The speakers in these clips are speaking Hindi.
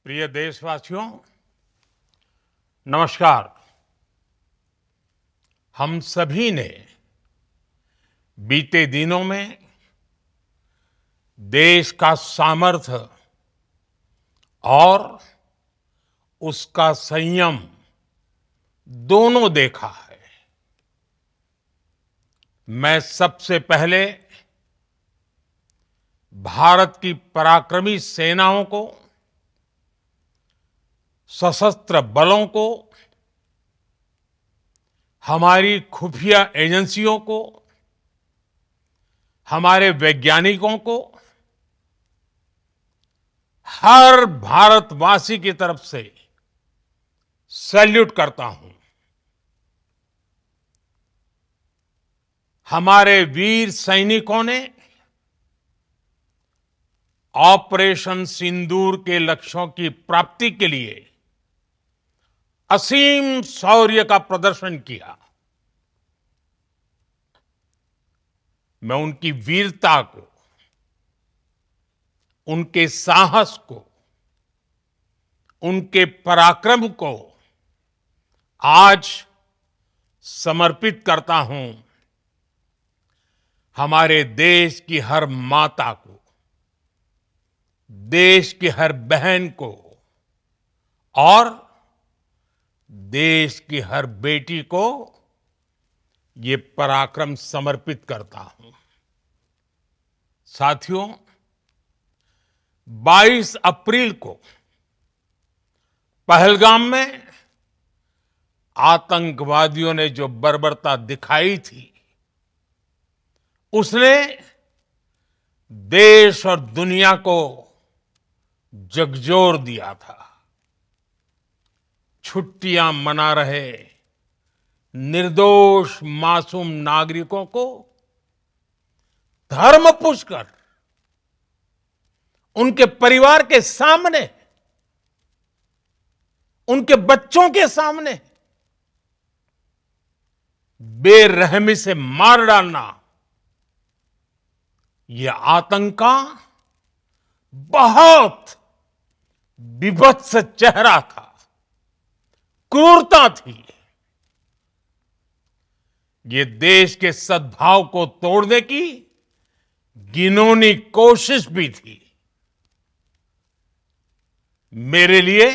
प्रिय देशवासियों, नमस्कार। हम सभी ने बीते दिनों में देश का सामर्थ्य और उसका संयम दोनों देखा है। मैं सबसे पहले भारत की पराक्रमी सेनाओं को, सशस्त्र बलों को, हमारी खुफिया एजेंसियों को, हमारे वैज्ञानिकों को, हर भारतवासी की तरफ से सैल्यूट करता हूं। हमारे वीर सैनिकों ने ऑपरेशन सिंदूर के लक्ष्यों की प्राप्ति के लिए असीम शौर्य का प्रदर्शन किया। मैं उनकी वीरता को, उनके साहस को, उनके पराक्रम को आज समर्पित करता हूं हमारे देश की हर माता को, देश की हर बहन को और देश की हर बेटी को ये पराक्रम समर्पित करता हूं। साथियों, 22 अप्रैल को पहलगाम में आतंकवादियों ने जो बर्बरता दिखाई थी, उसने देश और दुनिया को झकझोर दिया था। छुट्टियां मना रहे निर्दोष मासूम नागरिकों को धर्म पूछकर उनके परिवार के सामने, उनके बच्चों के सामने बेरहमी से मार डालना, यह आतंक का बहुत विभत्स चेहरा था, क्रूरता थी। ये देश के सद्भाव को तोड़ने की घिनौनी कोशिश भी थी। मेरे लिए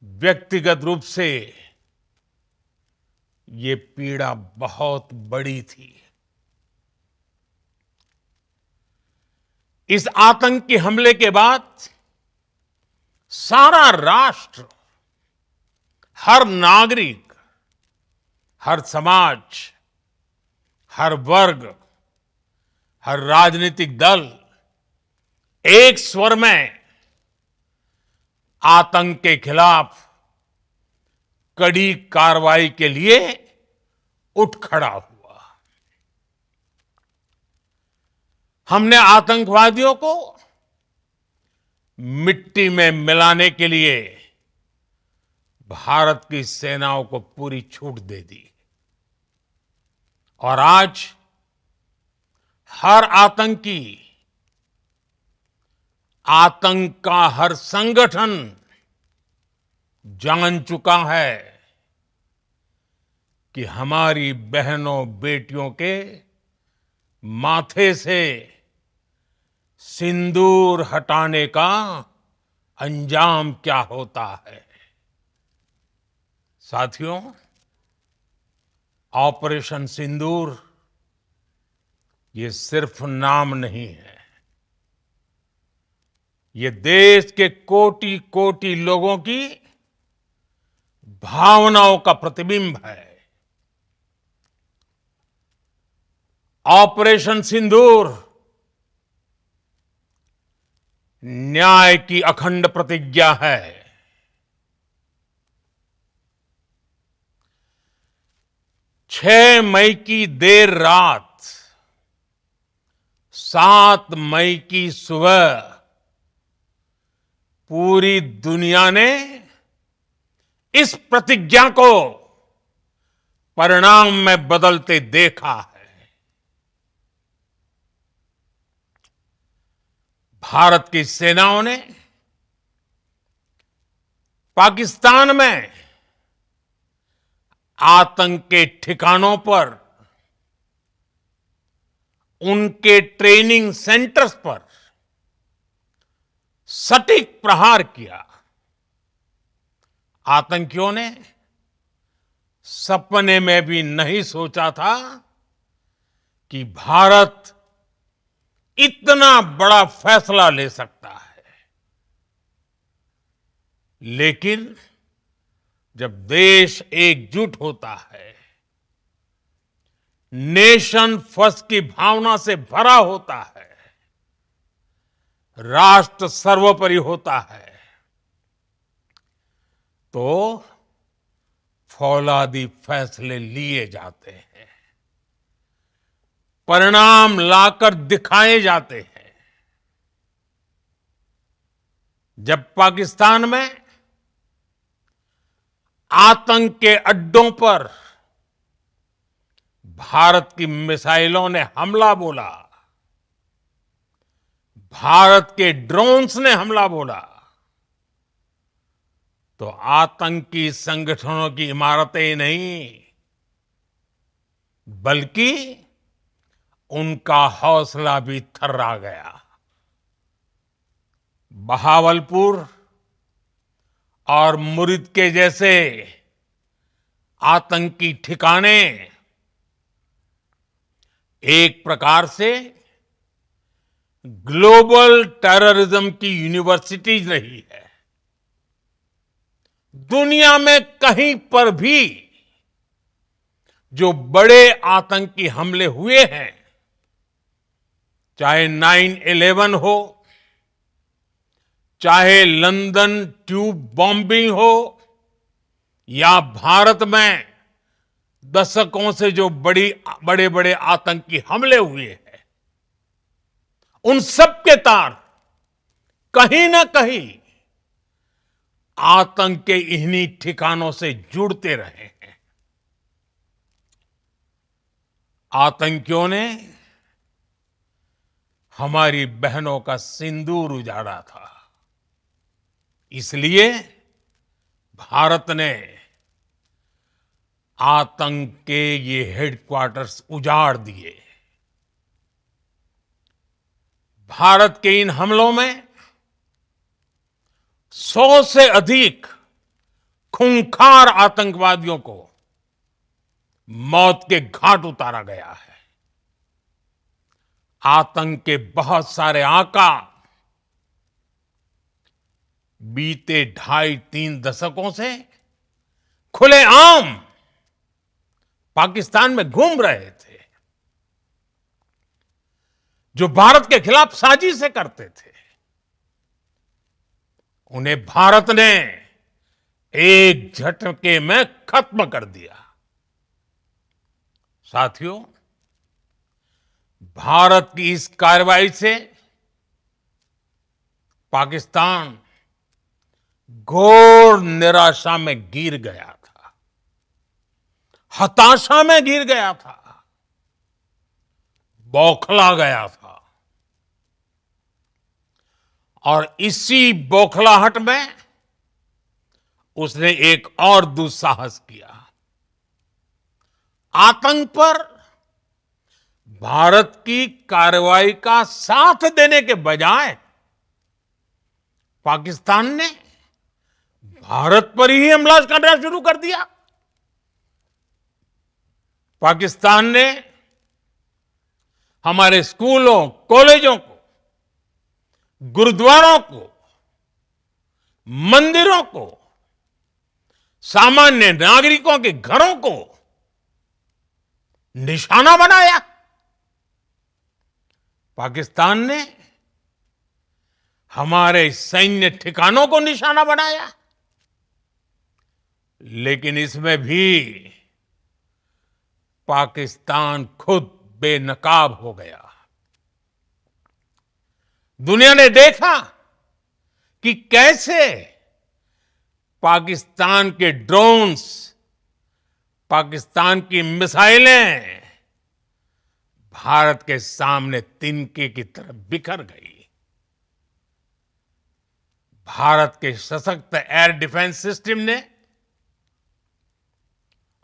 व्यक्तिगत रूप से ये पीड़ा बहुत बड़ी थी। इस आतंकी हमले के बाद सारा राष्ट्र, हर नागरिक, हर समाज, हर वर्ग, हर राजनीतिक दल एक स्वर में आतंक के खिलाफ कड़ी कार्रवाई के लिए उठ खड़ा हुआ। हमने आतंकवादियों को मिट्टी में मिलाने के लिए भारत की सेनाओं को पूरी छूट दे दी और आज हर आतंकी, आतंक का हर संगठन जान चुका है कि हमारी बहनों बेटियों के माथे से सिंदूर हटाने का अंजाम क्या होता है। साथियों, ऑपरेशन सिंदूर ये सिर्फ नाम नहीं है, ये देश के कोटि कोटि लोगों की भावनाओं का प्रतिबिंब है। ऑपरेशन सिंदूर न्याय की अखंड प्रतिज्ञा है। 6 मई की देर रात, 7 मई की सुबह पूरी दुनिया ने इस प्रतिज्ञा को परिणाम में बदलते देखा है। भारत की सेनाओं ने पाकिस्तान में आतंक के ठिकानों पर, उनके ट्रेनिंग सेंटर्स पर सटीक प्रहार किया। आतंकियों ने सपने में भी नहीं सोचा था कि भारत इतना बड़ा फैसला ले सकता है। लेकिन जब देश एकजुट होता है, नेशन फर्स्ट की भावना से भरा होता है, राष्ट्र सर्वोपरि होता है, तो फौलादी फैसले लिए जाते हैं, परिणाम लाकर दिखाए जाते हैं। जब पाकिस्तान में आतंक के अड्डों पर भारत की मिसाइलों ने हमला बोला, भारत के ड्रोन्स ने हमला बोला, तो आतंकी संगठनों की इमारतें नहीं, बल्कि उनका हौसला भी थर्रा गया। बहावलपुर और मुरिद के जैसे आतंकी ठिकाने एक प्रकार से ग्लोबल टेररिज्म की यूनिवर्सिटीज रही है। दुनिया में कहीं पर भी जो बड़े आतंकी हमले हुए हैं, चाहे 9/11 हो, चाहे लंदन ट्यूब बॉम्बिंग हो, या भारत में दशकों से जो बड़े बड़े आतंकी हमले हुए हैं, उन सब के तार कहीं ना कहीं आतंक के इन्हीं ठिकानों से जुड़ते रहे हैं। आतंकियों ने हमारी बहनों का सिंदूर उजाड़ा था, इसलिए भारत ने आतंक के ये हेडक्वार्टर्स उजाड़ दिए। भारत के इन हमलों में 100 से अधिक खूंखार आतंकवादियों को मौत के घाट उतारा गया है। आतंक के बहुत सारे आका बीते 2.5-3 दशकों से खुलेआम पाकिस्तान में घूम रहे थे, जो भारत के खिलाफ साजिशें करते थे। उन्हें भारत ने एक झटके में खत्म कर दिया। साथियों, भारत की इस कार्रवाई से पाकिस्तान घोर निराशा में गिर गया था, हताशा में गिर गया था, बौखला गया था। और इसी बौखलाहट में उसने एक और दुस्साहस किया। आतंक पर भारत की कार्रवाई का साथ देने के बजाय पाकिस्तान ने भारत पर ही हमला करना शुरू कर दिया। पाकिस्तान ने हमारे स्कूलों, कॉलेजों को, गुरुद्वारों को, मंदिरों को, सामान्य नागरिकों के घरों को निशाना बनाया। पाकिस्तान ने हमारे सैन्य ठिकानों को निशाना बनाया। लेकिन इसमें भी पाकिस्तान खुद बेनकाब हो गया। दुनिया ने देखा कि कैसे पाकिस्तान के ड्रोन्स, पाकिस्तान की मिसाइलें भारत के सामने तिनके की तरह बिखर गई। भारत के सशक्त एयर डिफेंस सिस्टम ने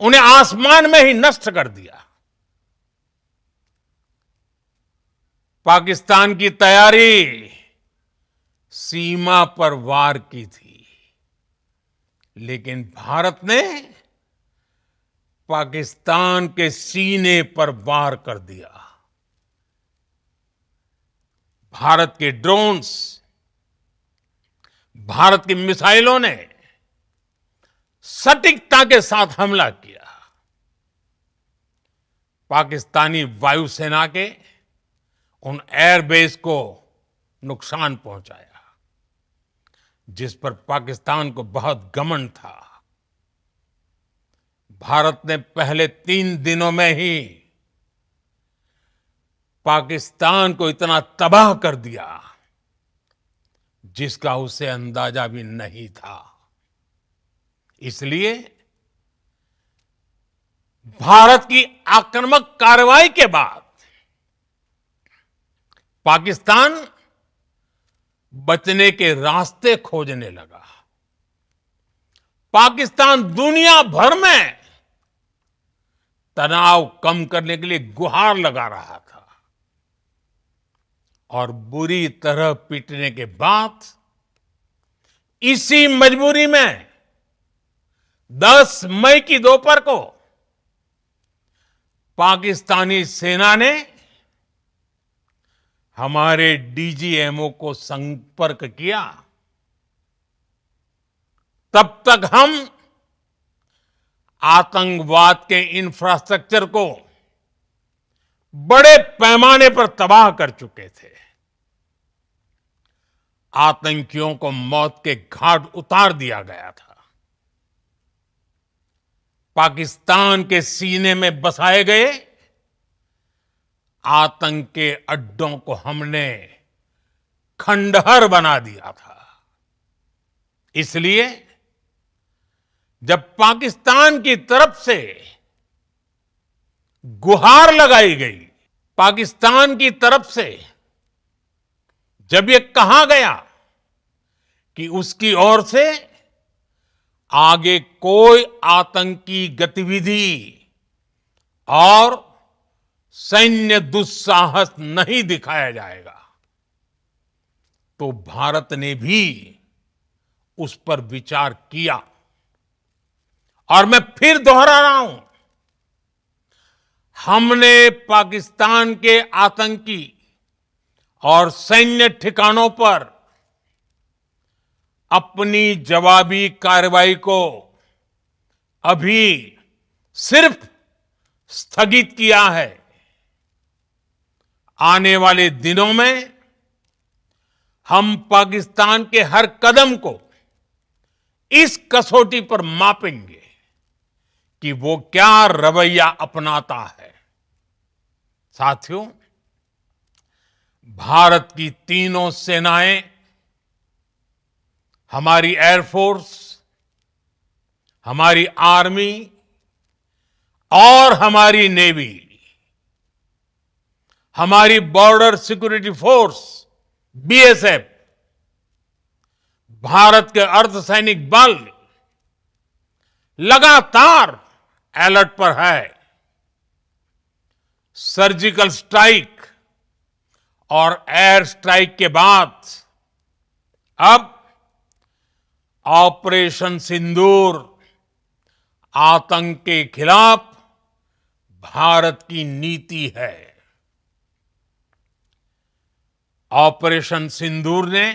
उन्हें आसमान में ही नष्ट कर दिया। पाकिस्तान की तैयारी सीमा पर वार की थी, लेकिन भारत ने पाकिस्तान के सीने पर वार कर दिया। भारत के ड्रोन्स, भारत की मिसाइलों ने सटीकता के साथ हमला किया। पाकिस्तानी वायुसेना के उन एयरबेस को नुकसान पहुंचाया, जिस पर पाकिस्तान को बहुत घमंड था। भारत ने पहले 3 दिनों में ही पाकिस्तान को इतना तबाह कर दिया जिसका उसे अंदाजा भी नहीं था। इसलिए भारत की आक्रामक कार्रवाई के बाद पाकिस्तान बचने के रास्ते खोजने लगा। पाकिस्तान दुनिया भर में तनाव कम करने के लिए गुहार लगा रहा था और बुरी तरह पीटने के बाद इसी मजबूरी में 10 मई की दोपहर को पाकिस्तानी सेना ने हमारे डीजीएमओ को संपर्क किया। तब तक हम आतंकवाद के इंफ्रास्ट्रक्चर को बड़े पैमाने पर तबाह कर चुके थे। आतंकियों को मौत के घाट उतार दिया गया था। पाकिस्तान के सीने में बसाए गए आतंक के अड्डों को हमने खंडहर बना दिया था। इसलिए जब पाकिस्तान की तरफ से गुहार लगाई गई, पाकिस्तान की तरफ से जब ये कहा गया कि उसकी ओर से आगे कोई आतंकी गतिविधि और सैन्य दुस्साहस नहीं दिखाया जाएगा, तो भारत ने भी उस पर विचार किया। और मैं फिर दोहरा रहा हूं, हमने पाकिस्तान के आतंकी और सैन्य ठिकानों पर अपनी जवाबी कार्रवाई को अभी सिर्फ स्थगित किया है। आने वाले दिनों में हम पाकिस्तान के हर कदम को इस कसौटी पर मापेंगे कि वो क्या रवैया अपनाता है। साथियों, भारत की तीनों सेनाएं, हमारी एयरफोर्स, हमारी आर्मी और हमारी नेवी, हमारी border security force BSF, Bharat के अर्धसैनिक बल लगातार अलर्ट पर है। सर्जिकल स्ट्राइक और एयर स्ट्राइक के बाद अब ऑपरेशन सिंदूर आतंक के खिलाफ भारत की नीति है। ऑपरेशन सिंदूर ने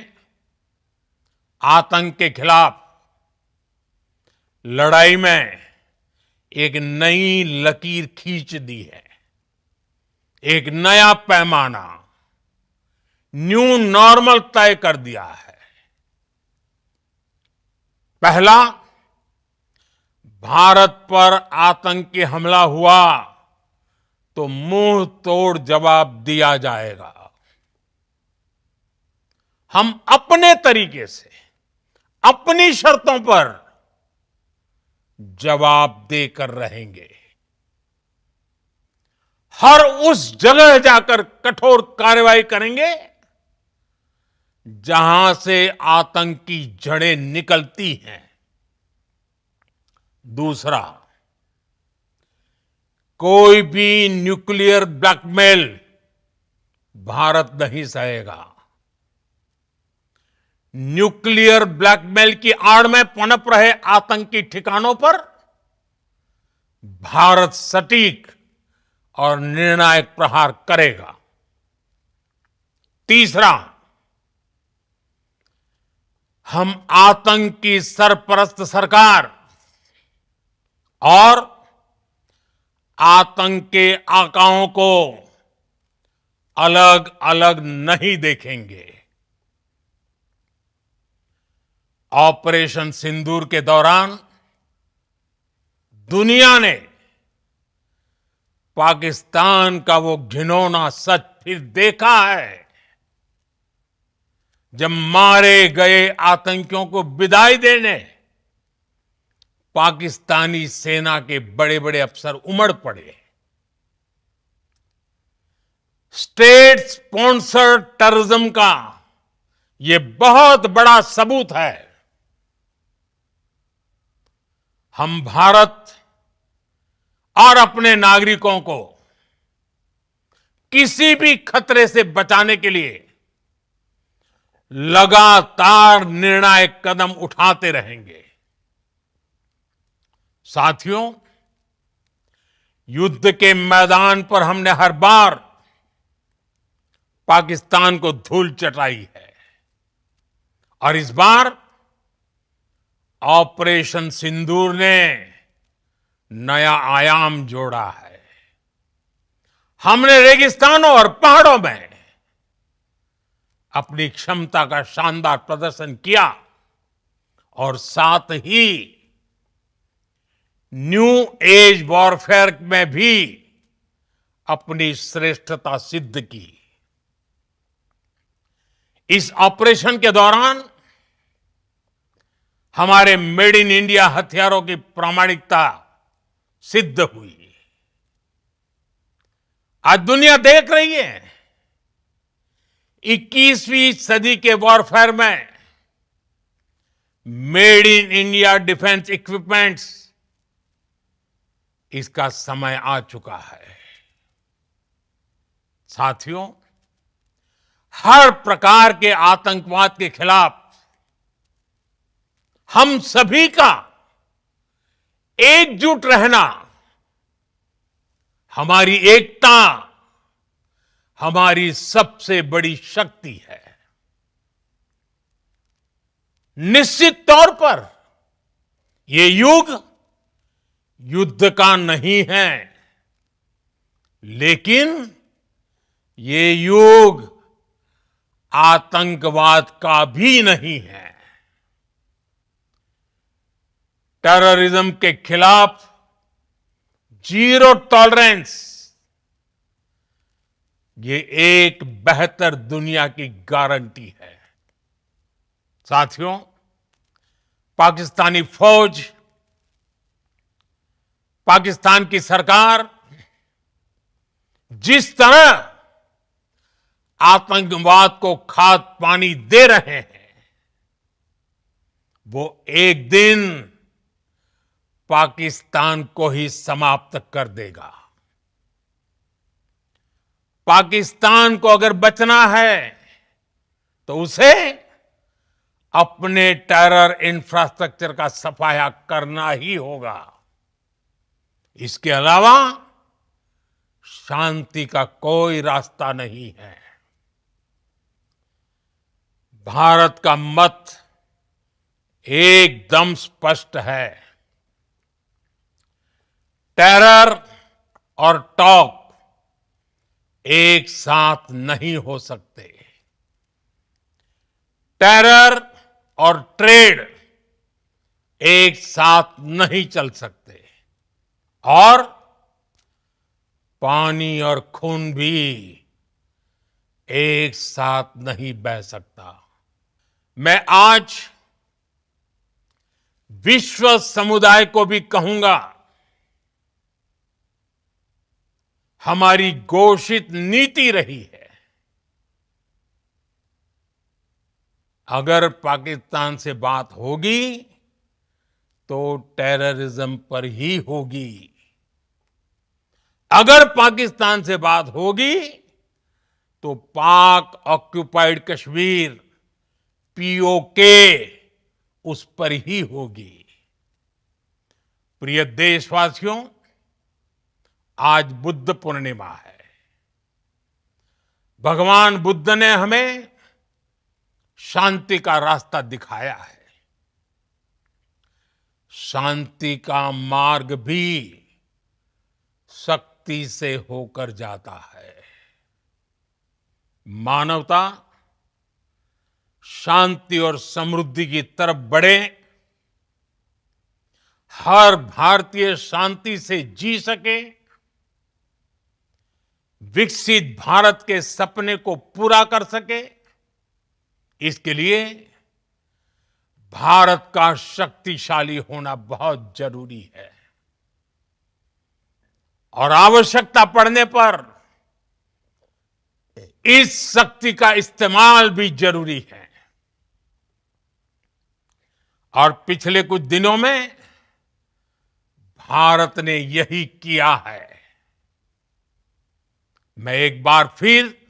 आतंक के खिलाफ लड़ाई में एक नई लकीर खींच दी है। एक नया पैमाना, न्यू नॉर्मल तय कर दिया है। पहला, भारत पर आतंकी हमला हुआ तो मुंह तोड़ जवाब दिया जाएगा। हम अपने तरीके से, अपनी शर्तों पर जवाब देकर रहेंगे। हर उस जगह जाकर कठोर कार्रवाई करेंगे जहां से आतंक की जड़ें निकलती हैं। दूसरा, कोई भी न्यूक्लियर ब्लैकमेल भारत नहीं सहेगा। न्यूक्लियर ब्लैकमेल की आड़ में पनप रहे आतंकी ठिकानों पर भारत सटीक और निर्णायक प्रहार करेगा। तीसरा, हम आतंक की सरपरस्त सरकार और आतंक के आकाओं को अलग अलग नहीं देखेंगे। ऑपरेशन सिंदूर के दौरान दुनिया ने पाकिस्तान का वो घिनौना सच फिर देखा है, जब मारे गए आतंकियों को विदाई देने पाकिस्तानी सेना के बड़े बड़े अफसर उमड़ पड़े। स्टेट स्पॉन्सर्ड टेररिज्म का यह बहुत बड़ा सबूत है। हम भारत और अपने नागरिकों को किसी भी खतरे से बचाने के लिए लगातार निर्णायक कदम उठाते रहेंगे। साथियों, युद्ध के मैदान पर हमने हर बार पाकिस्तान को धूल चटाई है और इस बार ऑपरेशन सिंदूर ने नया आयाम जोड़ा है। हमने रेगिस्तानों और पहाड़ों में अपनी क्षमता का शानदार प्रदर्शन किया और साथ ही न्यू एज वॉरफेयर में भी अपनी श्रेष्ठता सिद्ध की। इस ऑपरेशन के दौरान हमारे मेड इन इंडिया हथियारों की प्रामाणिकता सिद्ध हुई। आज दुनिया देख रही है 21वीं सदी के वॉरफेयर में made in India defence equipments, इसका समय आ चुका है। साथियों, हर प्रकार के आतंकवाद के खिलाफ हम सभी का एकजुट रहना, हमारी एकता हमारी सबसे बड़ी शक्ति है। निश्चित तौर पर यह युग युद्ध का नहीं है, लेकिन ये युग आतंकवाद का भी नहीं है। टेररिज्म के खिलाफ जीरो टॉलरेंस, ये एक बेहतर दुनिया की गारंटी है। साथियों, पाकिस्तानी फौज, पाकिस्तान की सरकार जिस तरह आतंकवाद को खाद पानी दे रहे हैं, वो एक दिन पाकिस्तान को ही समाप्त कर देगा। पाकिस्तान को अगर बचना है तो उसे अपने टेरर इंफ्रास्ट्रक्चर का सफाया करना ही होगा। इसके अलावा शांति का कोई रास्ता नहीं है। भारत का मत एकदम स्पष्ट है। टेरर और टॉक एक साथ नहीं हो सकते। टेरर और ट्रेड एक साथ नहीं चल सकते और पानी और खून भी एक साथ नहीं बह सकता। मैं आज विश्व समुदाय को भी कहूंगा, हमारी घोषित नीति रही है अगर पाकिस्तान से बात होगी तो टेररिज्म पर ही होगी। अगर पाकिस्तान से बात होगी तो पाक ऑक्युपाइड कश्मीर पीओके उस पर ही होगी। प्रिय देशवासियों, आज बुद्ध पूर्णिमा है। भगवान बुद्ध ने हमें शांति का रास्ता दिखाया है। शांति का मार्ग भी शक्ति से होकर जाता है। मानवता शांति और समृद्धि की तरफ बढ़े, हर भारतीय शांति से जी सके, विकसित भारत के सपने को पूरा कर सके, इसके लिए भारत का शक्तिशाली होना बहुत जरूरी है। और आवश्यकता पड़ने पर इस शक्ति का इस्तेमाल भी जरूरी है। और पिछले कुछ दिनों में भारत ने यही किया है। मैं एक बार फिर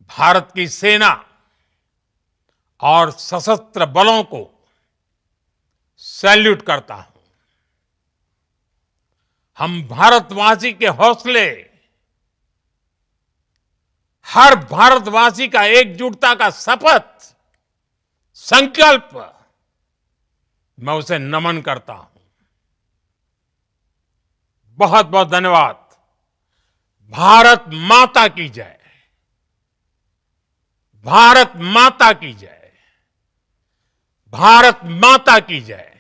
भारत की सेना और सशस्त्र बलों को सैल्यूट करता हूं। हम भारतवासी के हौसले, हर भारतवासी का एकजुटता का शपथ, संकल्प, मैं उसे नमन करता हूं। बहुत बहुत धन्यवाद। भारत माता की जय। भारत माता की जय। भारत माता की जय।